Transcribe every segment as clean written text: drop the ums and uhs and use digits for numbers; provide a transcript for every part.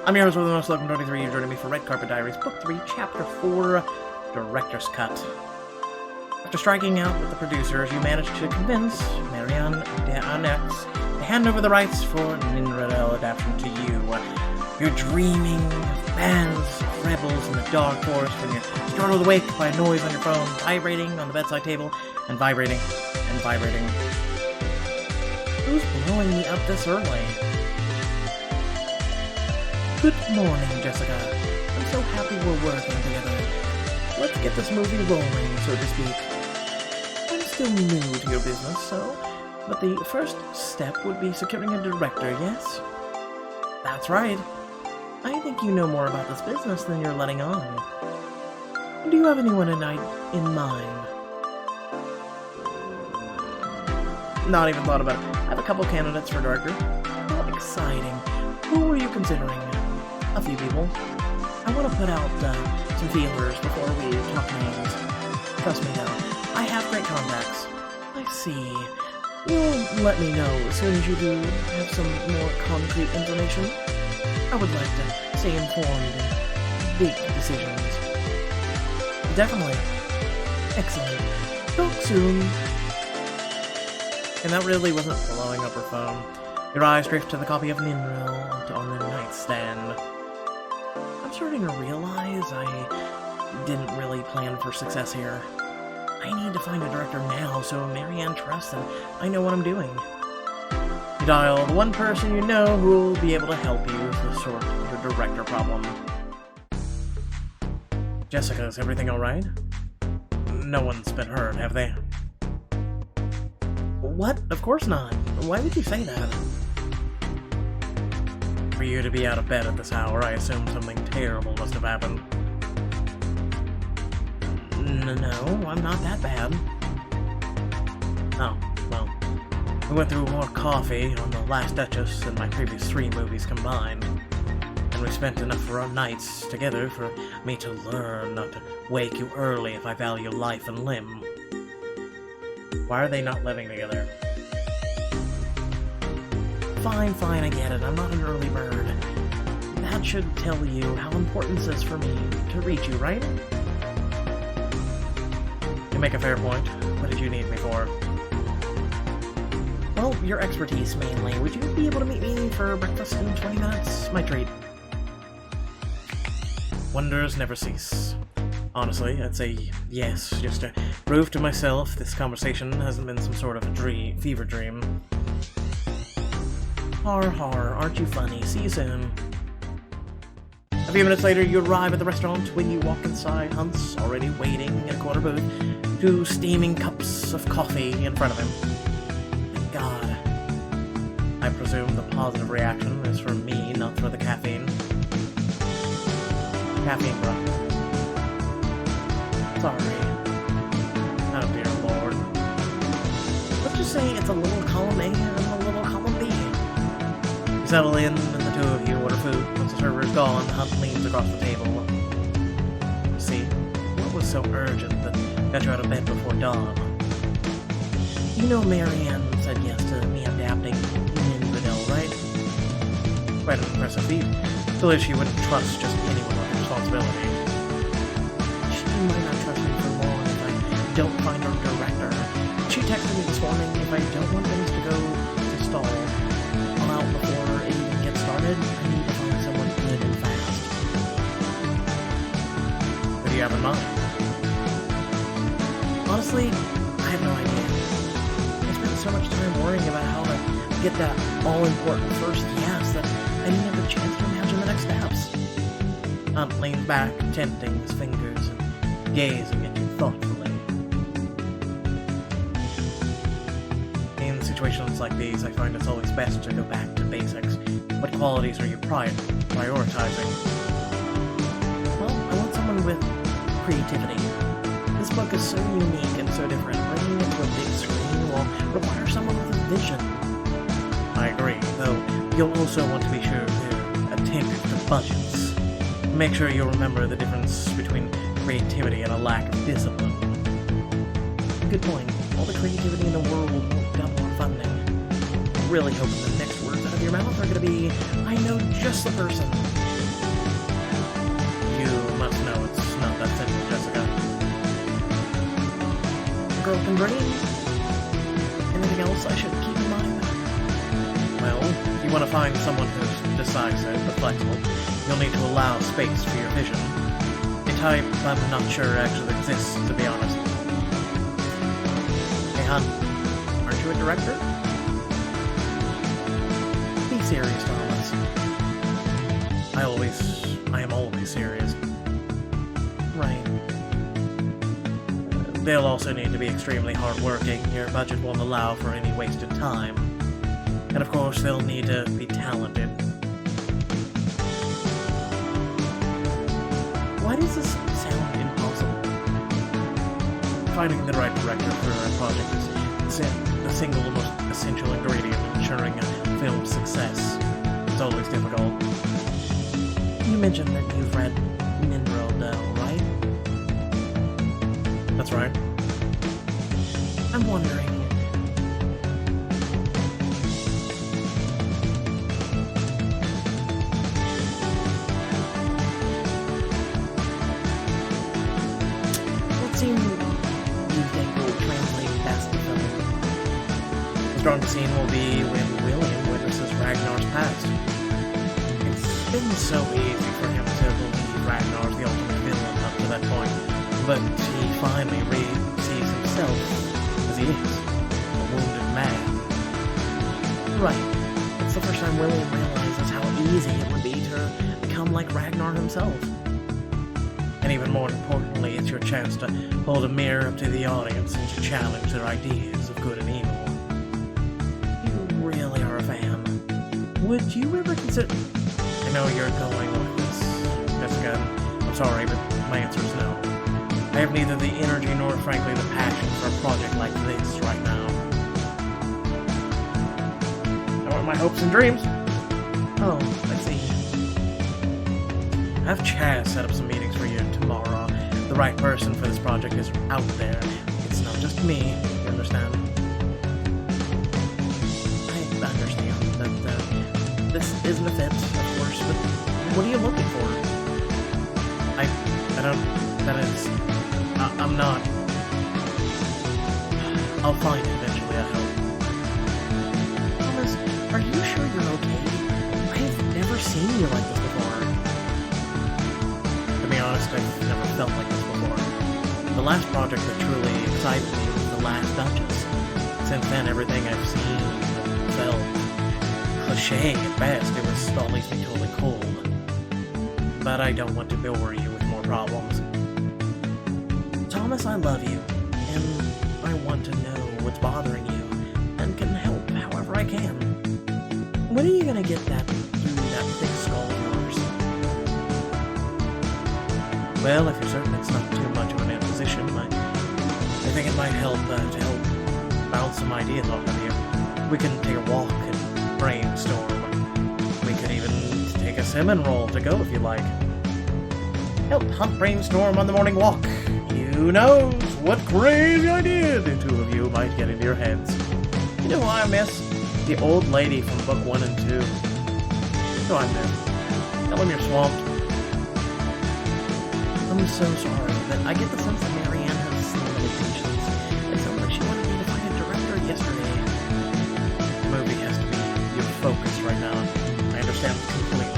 I'm your host with the most, welcome 23. You're joining me for Red Carpet Diaries, Book 3, Chapter 4, Director's Cut. After striking out with the producers, you managed to convince Marianne d'Anex to hand over the rights for an Ninradel adaptation to you. You're dreaming of bands of rebels in the dark forest when you're startled awake by a noise on your phone, vibrating on the bedside table, and vibrating, and vibrating. Who's blowing me up this early? Good morning, Jessica. I'm so happy we're working together. Let's get this movie rolling, so to speak. I'm still new to your business, but the first step would be securing a director, yes? That's right. I think you know more about this business than you're letting on. Do you have anyone in mind? Not even thought about it. I have a couple candidates for director. How exciting. Who were you considering? A few people. I want to put out some feelers before we talk names. Trust me though, I have great contacts. I see. You'll let me know as soon as you do have some more concrete information. I would like to stay informed in big decisions. Definitely. Excellent. Talk soon. And that really wasn't blowing up her phone. Your eyes drift to the copy of Ninril on the nightstand. I'm starting to realize I didn't really plan for success here. I need to find a director now so Marianne trusts and I know what I'm doing. You dial the one person you know who will be able to help you to sort your director problem. Jessica, is everything alright? No one's been hurt, have they? What? Of course not. Why would you say that? For you to be out of bed at this hour, I assume something terrible must have happened. No, I'm not that bad. Oh, well. We went through more coffee on The Last Duchess than my previous 3 movies combined. And we spent enough nights together for me to learn not to wake you early if I value life and limb. Why are they not living together? Fine, I get it. I'm not an early bird. That should tell you how important this is for me to reach you, right? You make a fair point. What did you need me for? Well, your expertise mainly. Would you be able to meet me for breakfast in 20 minutes? My treat. Wonders never cease. Honestly, I'd say yes, just to prove to myself this conversation hasn't been some sort of a fever dream. Har, aren't you funny? See you soon. A few minutes later, you arrive at the restaurant. When you walk inside, Hunt's already waiting in a corner booth, 2 steaming cups of coffee in front of him. Thank God. I presume the positive reaction is for me, not for the caffeine. Caffeine, bro. Sorry. Oh dear Lord. Let's just say it's a little column A and a little column B. You settle in, and the 2 of you order food. Once the server is gone, Hunt leans across the table. See, what was so urgent that got you out of bed before dawn? You know Marianne said yes to me adapting Ninradel, right? Quite an impressive feat. Still, she wouldn't trust just anyone with responsibility. She might not trust me for long if I don't find her director. She texted me this morning if I don't want things to go to stall out before it even gets started, I need to find someone good and fast. What do you have in mind? Honestly, I have no idea. I spent so much time worrying about how to get that all-important first yes that I didn't have the chance to imagine the next steps. Hunt leans back, tenting his fingers and gazing at you thoughtfully. In situations like these, I find it's always best to go back to basics. What qualities are you prioritizing? Well, I want someone with creativity. This book is so unique and so different. Bringing it to a big screen will require someone with a vision. I agree, though you'll also want to be sure to attentive to budgets. Make sure you remember the difference between creativity and a lack of discipline. Good point. All the creativity in the world won't double our funding. I'm really hoping the next words out of your mouth are going to be, I know just the person. girl can dream. Anything else I should keep in mind? Well, if you want to find someone who's decisive but flexible, you'll need to allow space for your vision. A type I'm not sure actually exists, to be honest. Hey, hon, aren't you a director? Be serious, Thomas. I am always serious. Right. They'll also need to be extremely hardworking. Your budget won't allow for any wasted time. And of course, they'll need to be talented. Why does this sound impossible? Finding the right director for a project is the single most essential ingredient in ensuring a film's success. It's always difficult. You mentioned that you've read Minro, right? That's right. I'm wondering... what scene do you think will translate past the film? The strongest scene will be when William witnesses Ragnar's past. It's been so easy for him to believe Ragnar's the ultimate villain up to that point, but he finally sees himself as he is, a wounded man. Right. It's the first time William realizes how easy it would be to become like Ragnar himself. And even more importantly, it's your chance to hold a mirror up to the audience and to challenge their ideas of good and evil. You really are a fan. Would you ever consider... I know you're going with this, Jessica. I'm sorry, but my answer is no. I have neither the energy nor, frankly, the passion for a project like this right now. I want my hopes and dreams. Oh, I see. I have Chaz set up some meetings for you tomorrow. The right person for this project is out there. It's not just me, you understand? I understand that this isn't a fit, of course, but what are you looking for? I don't... that is... I'm not... I'll find it eventually, I hope. Thomas, are you sure you're okay? I've never seen you like this before. To be honest, I've never felt like this before. The last project that truly excited me was The Last Duchess. Since then, everything I've seen and felt... cliché at best, it all leaves me totally cold. But I don't want to bore you with more problems. Thomas, I love you, and I want to know what's bothering you, and can help however I can. When are you gonna get that through that thick skull of yours? Well, if you're certain it's not too much of an imposition, I think it might help to help bounce some ideas off of you. We can take a walk and brainstorm. We could even take a cinnamon roll to go if you like. Help hunt brainstorm on the morning walk. Who knows what crazy idea the two of you might get into your heads. You know who I miss? The old lady from book 1 and 2. So I miss. Tell him you're swamped. I'm so sorry, but I get the sense that Marianne has limited patience. It sounds like she wanted me to find a director yesterday. The movie has to be your focus right now. I understand completely.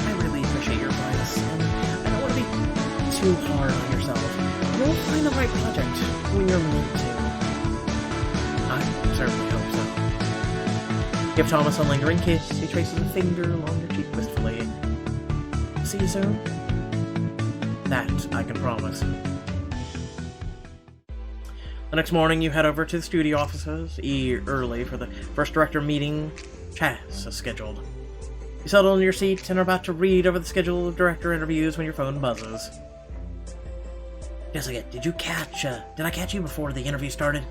I really appreciate your advice, and I don't want to be too hard on yourself. You'll find the right project when you're meant to. I certainly hope so. Give Thomas a lingering kiss. He traces a finger along your cheek wistfully. See you soon. That I can promise. The next morning, you head over to the studio offices, early for the first director meeting Chaz has scheduled. You settle in your seat and are about to read over the schedule of director interviews when your phone buzzes. Jessica, did I catch you before the interview started?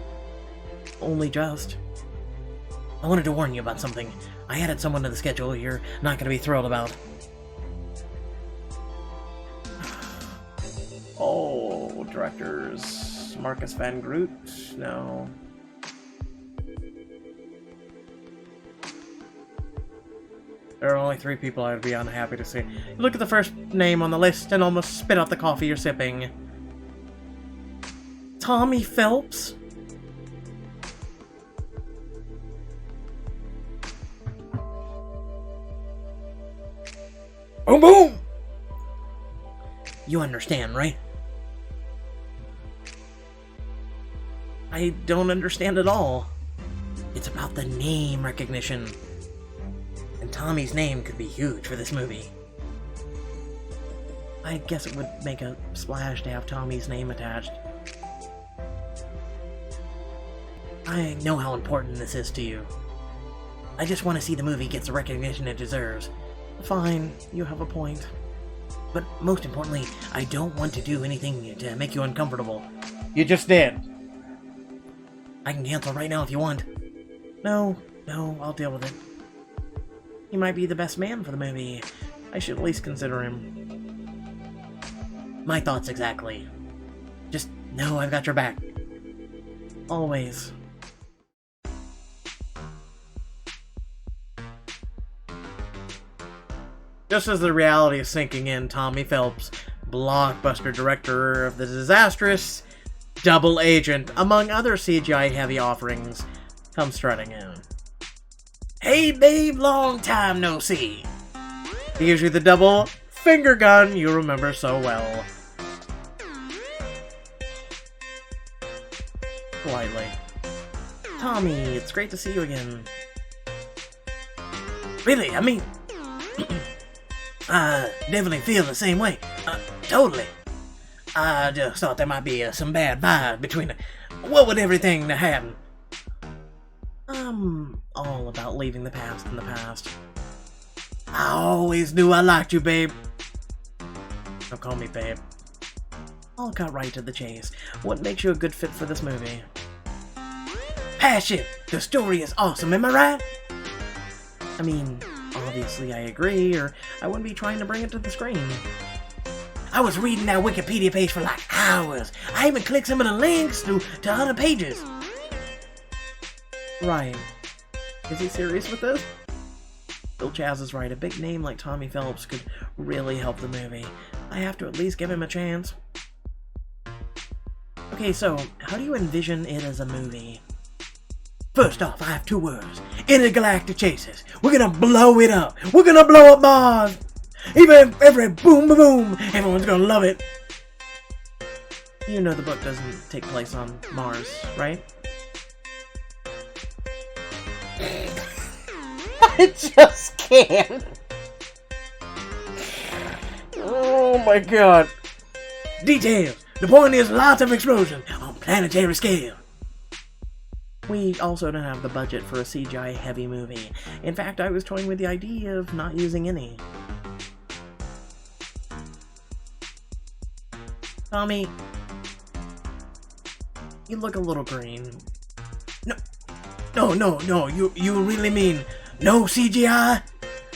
Only just. I wanted to warn you about something. I added someone to the schedule you're not going to be thrilled about. Oh, directors. Marcus Van Groot? No. There are only 3 people I would be unhappy to see. You look at the first name on the list and almost spit out the coffee you're sipping. Tommy Phelps? Boom boom! You understand, right? I don't understand at all. It's about the name recognition. And Tommy's name could be huge for this movie. I guess it would make a splash to have Tommy's name attached. I know how important this is to you. I just want to see the movie get the recognition it deserves. Fine, you have a point. But most importantly, I don't want to do anything to make you uncomfortable. You just did. I can cancel right now if you want. No, I'll deal with it. He might be the best man for the movie. I should at least consider him. My thoughts exactly. Just know I've got your back. Always. Just as the reality is sinking in, Tommy Phelps, blockbuster director of the disastrous Double Agent, among other CGI-heavy offerings, comes strutting in. Hey babe, long time no see. He gives you the double finger gun you remember so well. Politely. Tommy, it's great to see you again. Really, I mean... I definitely feel the same way. Totally. I just thought there might be some bad vibe between... What with everything that happened? I'm all about leaving the past in the past. I always knew I liked you, babe. Don't call me babe. I'll cut right to the chase. What makes you a good fit for this movie? Passion! The story is awesome, am I right? I mean, obviously I agree, or I wouldn't be trying to bring it to the screen. I was reading that Wikipedia page for like hours. I even clicked some of the links to other pages. Right. Is he serious with this? Bill Chaz is right. A big name like Tommy Phelps could really help the movie. I have to at least give him a chance. Okay, so how do you envision it as a movie? First off, I have two words. Intergalactic chases. We're gonna blow it up. We're gonna blow up Mars. Even every boom boom, everyone's gonna love it. You know the book doesn't take place on Mars, right? I just can't. Oh my god. Details. The point is lots of explosion on planetary scale. We also don't have the budget for a CGI-heavy movie. In fact, I was toying with the idea of not using any. Tommy, you look a little green. No, you really mean no CGI?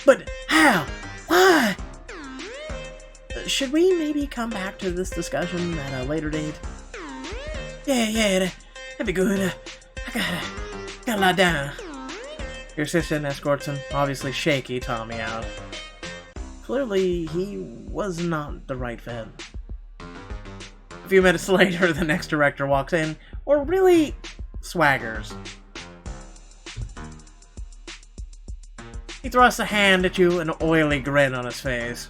But how? Why? Should we maybe come back to this discussion at a later date? Yeah, that'd be good. I gotta lie down. Your assistant escorts him, obviously shaky Tommy out. Clearly, he was not the right fit. A few minutes later, the next director walks in, or really, swaggers. He thrusts a hand at you, an oily grin on his face.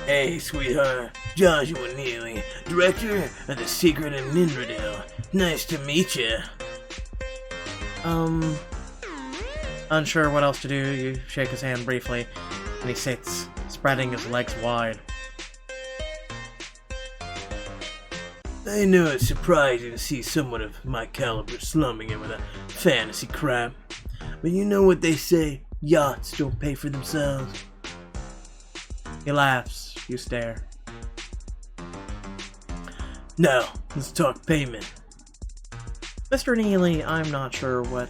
Hey, sweetheart. Joshua Neely, director of The Secret in Ninradale. Nice to meet you. Unsure what else to do, you shake his hand briefly, and he sits, spreading his legs wide. I know it's surprising to see someone of my caliber slumming it with a fantasy crap, but you know what they say, yachts don't pay for themselves. He laughs, you stare. Now, let's talk payment. Mr. Neely, I'm not sure what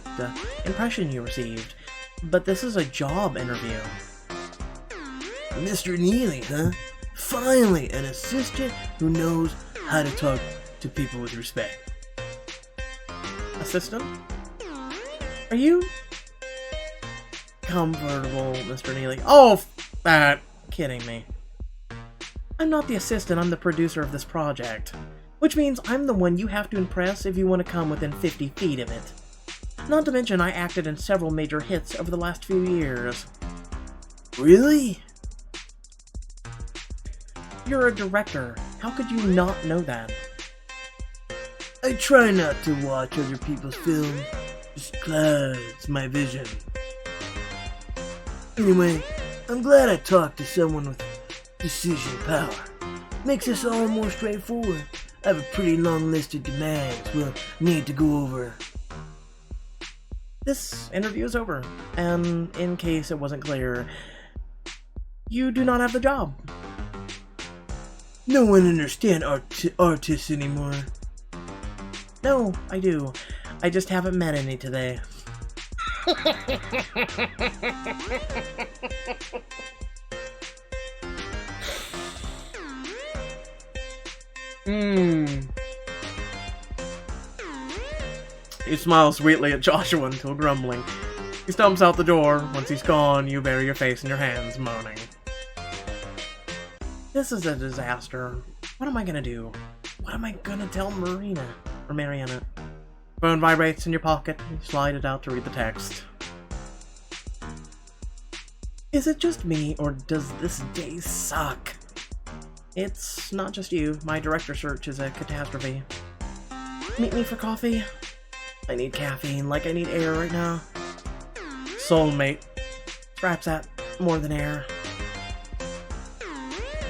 impression you received, but this is a job interview. Mr. Neely, huh? Finally, an assistant who knows how to talk to people with respect. Assistant? Are you comfortable, Mr. Neely? Oh, kidding me. I'm not the assistant, I'm the producer of this project. Which means I'm the one you have to impress if you want to come within 50 feet of it. Not to mention I acted in several major hits over the last few years. Really? You're a director. How could you not know that? I try not to watch other people's films. Just clouds my vision. Anyway, I'm glad I talked to someone with decision power. Makes this all more straightforward. I have a pretty long list of demands we'll need to go over. This interview is over, and in case it wasn't clear, you do not have the job. No one understands artists anymore. No, I do. I just haven't met any today. You smile sweetly at Joshua until grumbling. He stumps out the door. Once he's gone, you bury your face in your hands, moaning. This is a disaster. What am I gonna do? What am I gonna tell Mariana? Phone vibrates in your pocket. You slide it out to read the text. Is it just me, or does this day suck? It's not just you. My director search is a catastrophe. Meet me for coffee? I need caffeine like I need air right now. Soulmate. Scraps that. More than air.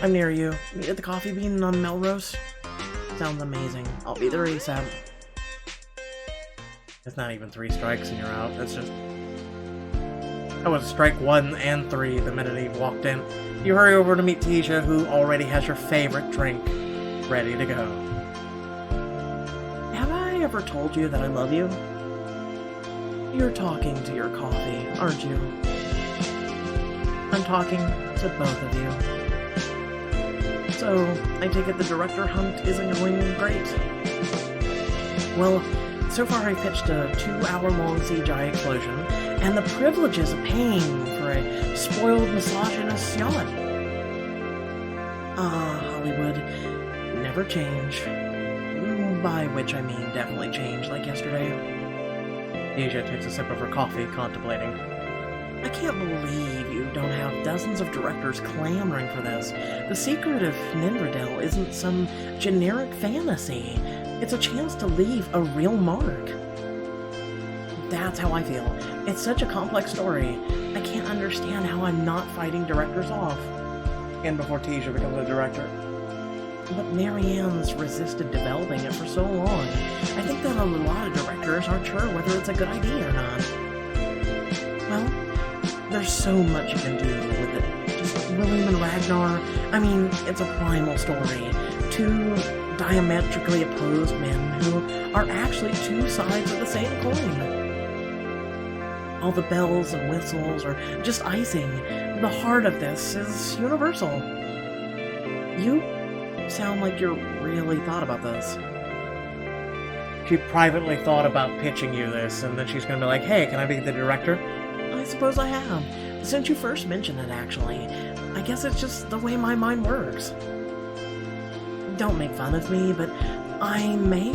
I'm near you. Meet at the Coffee Bean on Melrose. Sounds amazing. I'll be there ASAP. It's not even 3 strikes and you're out. That's just... That was strike 1 and 3 the minute he walked in. You hurry over to meet Tisha, who already has your favorite drink ready to go. Have I ever told you that I love you? You're talking to your coffee, aren't you? I'm talking to both of you. So, I take it the director hunt isn't going great? Well, so far I pitched a 2-hour-long CGI explosion, and the privileges of paying for a spoiled misogynist yacht. Hollywood, never change. By which I mean definitely change, like yesterday. Asia takes a sip of her coffee, contemplating. I can't believe you don't have dozens of directors clamoring for this. The secret of Nindradell isn't some generic fantasy. It's a chance to leave a real mark. That's how I feel. It's such a complex story. I can't understand how I'm not fighting directors off. And before Tisha becomes a director. But Marianne's resisted developing it for so long. I think that a lot of directors aren't sure whether it's a good idea or not. Well, there's so much you can do with it. Just William and Ragnar. I mean, it's a primal story. 2 diametrically opposed men who are actually 2 sides of the same coin. All the bells and whistles are just icing. The heart of this is universal. You sound like you really thought about this. She privately thought about pitching you this, and then she's gonna be like, hey, can I be the director? I suppose I have. Since you first mentioned it, actually. I guess it's just the way my mind works. Don't make fun of me, but I may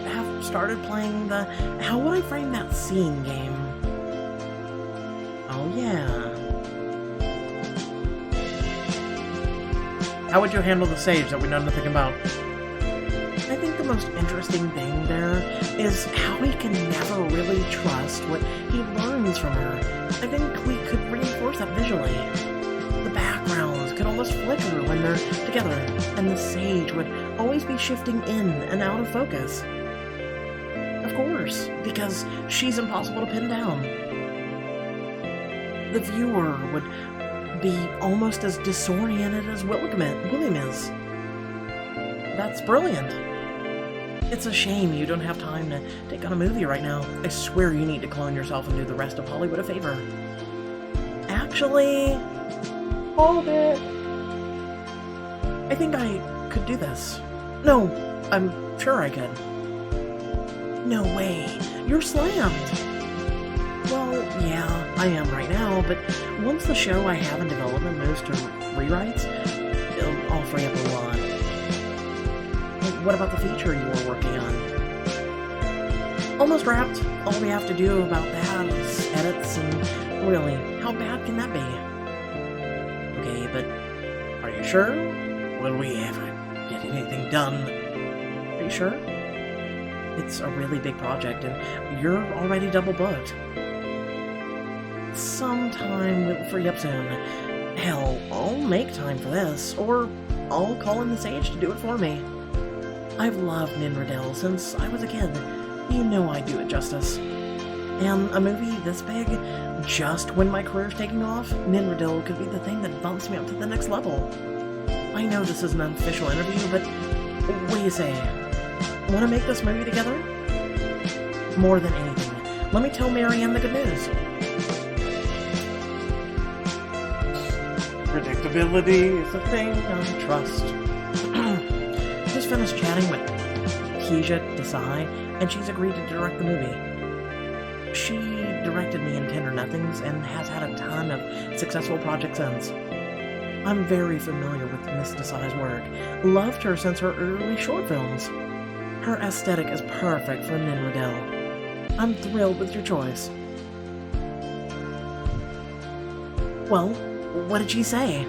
have started playing the how would I frame that scene game. Oh yeah. How would you handle the sage that we know nothing about? I think the most interesting thing there is how he can never really trust what he learns from her. I think we could reinforce that visually. The backgrounds could almost flicker when they're together, and the sage would always be shifting in and out of focus. Of course, because she's impossible to pin down. The viewer would be almost as disoriented as William is. That's brilliant. It's a shame you don't have time to take on a movie right now. I swear you need to clone yourself and do the rest of Hollywood a favor. Actually... Hold it! I think I could do this. No, I'm sure I could. No way. You're slammed. Well, yeah, I am right now, but once the show I have in development moves to rewrites, I'll free up a lot. What about the feature you were working on? Almost wrapped. All we have to do about that is edits, and really, how bad can that be? Okay, but are you sure? Will we ever get anything done? Are you sure? It's a really big project, and you're already double booked. Sometime we'll free up soon. Hell, I'll make time for this, or I'll call in the Sage to do it for me. I've loved Ninradell since I was a kid. You know I'd do it justice. And a movie this big, just when my career's taking off, Ninradell could be the thing that bumps me up to the next level. I know this is an unofficial interview, but what do you say? Want to make this movie together? More than anything, let me tell Marianne the good news. Predictability is a thing I trust. Just finished chatting with Keisha Desai, and she's agreed to direct the movie. She directed me in Tender Nothings and has had a ton of successful projects since. I'm very familiar with Miss Desai's work. Loved her since her early short films. Her aesthetic is perfect for Ninradell. I'm thrilled with your choice. Well, what did she say?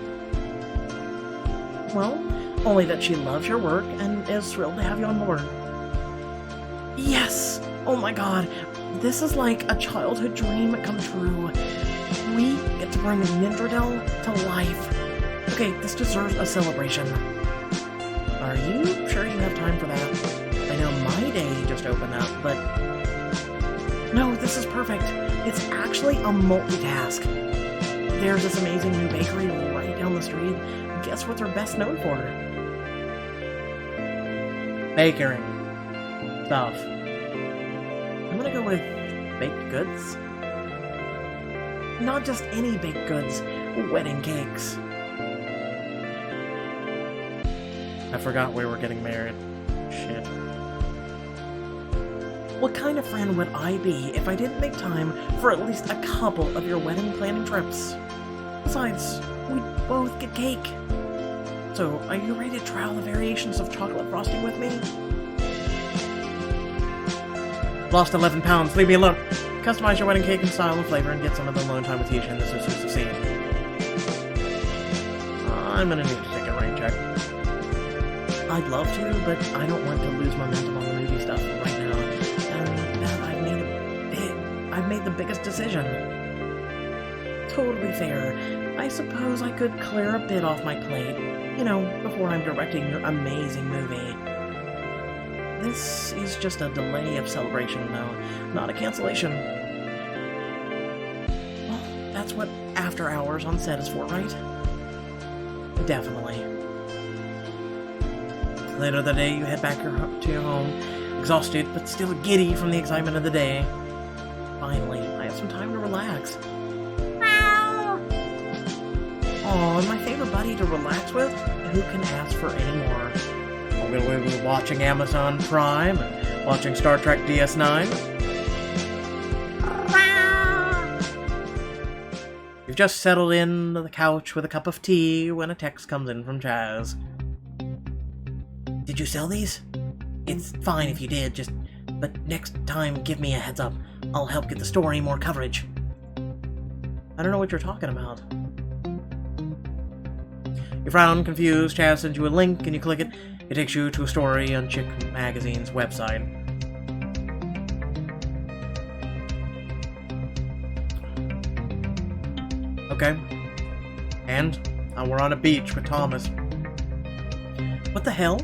Well, only that she loves your work and is thrilled to have you on board. Yes! Oh my god, this is like a childhood dream come true. We get to bring Ninradell to life. Okay, this deserves a celebration. Are you sure you have time for that? I know my day just opened up, but... No, this is perfect. It's actually a multitask. There's this amazing new bakery right down the street. Guess what they're best known for? Bakery. Stuff. I'm gonna go with baked goods. Not just any baked goods, wedding cakes. I forgot we were getting married. Shit. What kind of friend would I be if I didn't make time for at least a couple of your wedding planning trips? Besides, we'd both get cake. So, are you ready to try all the variations of chocolate frosting with me? Lost 11 pounds, leave me alone. Customize your wedding cake in style and flavor and get some of the alone time with Tisha in this exclusive scene. I'm gonna need to take a rain check. I'd love to, but I don't want to lose momentum on the movie stuff right now. And I've made the biggest decision. Totally fair. I suppose I could clear a bit off my plate, you know, before I'm directing your amazing movie. This is just a delay of celebration, though, not a cancellation. Well, that's what after hours on set is for, right? Definitely. Later that day, you head back to your home, exhausted but still giddy from the excitement of the day. Finally, I have some time to relax. Aw, and my favorite buddy to relax with? Who can ask for any more? We'll be watching Amazon Prime and watching Star Trek DS9. You've just settled in to the couch with a cup of tea when a text comes in from Chaz. Did you sell these? It's fine if you did, but next time give me a heads up. I'll help get the story more coverage. I don't know what you're talking about. You frown, confused. Chaz sends you a link and you click it. It takes you to a story on Chick Magazine's website. Okay. And we're on a beach with Thomas. What the hell?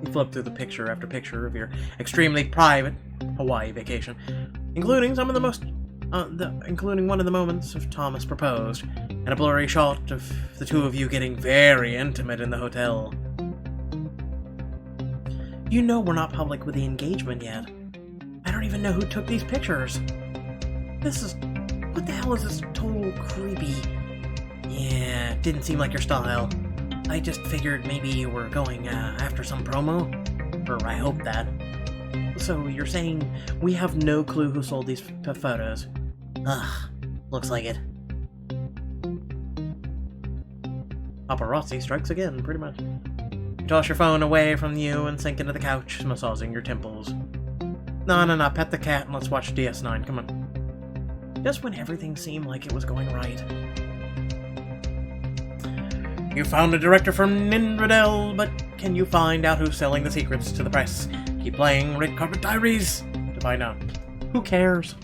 You flip through the picture after picture of your extremely private Hawaii vacation, including some of the most, including one of the moments of Thomas proposed, and a blurry shot of the two of you getting very intimate in the hotel. You know we're not public with the engagement yet. I don't even know who took these pictures. What the hell is this total creepy? Yeah, didn't seem like your style. I just figured maybe you were going after some promo? Or I hope that. So you're saying we have no clue who sold these photos? Ugh, looks like it. Paparazzi strikes again, pretty much. You toss your phone away from you and sink into the couch, massaging your temples. No, pet the cat and let's watch DS9, come on. Just when everything seemed like it was going right. You found a director from Ninradel, but can you find out who's selling the secrets to the press? Keep playing Red Carpet Diaries to find out. Who cares?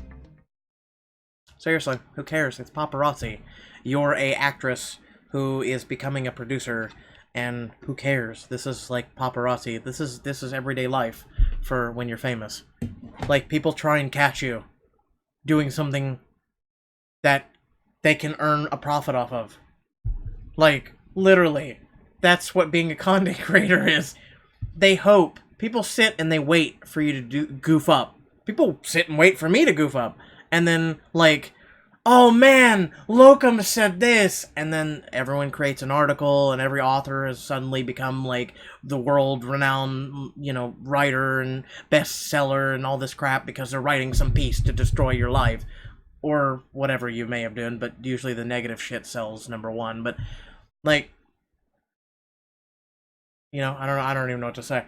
Seriously, who cares? It's paparazzi. You're a actress who is becoming a producer, and who cares? This is like paparazzi. This is everyday life for when you're famous. Like, people try and catch you doing something that they can earn a profit off of. Like, literally. That's what being a content creator is. They hope. People sit and they wait for you to goof up. People sit and wait for me to goof up. And then, like, oh man, Locum said this, and then everyone creates an article, and every author has suddenly become, like, the world-renowned, you know, writer and bestseller and all this crap because they're writing some piece to destroy your life. Or whatever you may have done, but usually the negative shit sells, number one. But, like, you know, I don't even know what to say.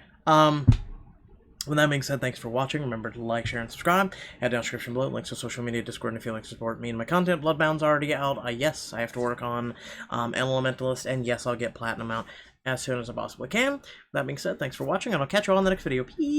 With that being said, thanks for watching. Remember to like, share, and subscribe. Head down description below, links to social media, Discord, and if you'd like to support me and my content. Bloodbound's already out. Yes, I have to work on Elementalist, and yes, I'll get Platinum out as soon as I possibly can. With that being said, thanks for watching, and I'll catch you all in the next video. Peace!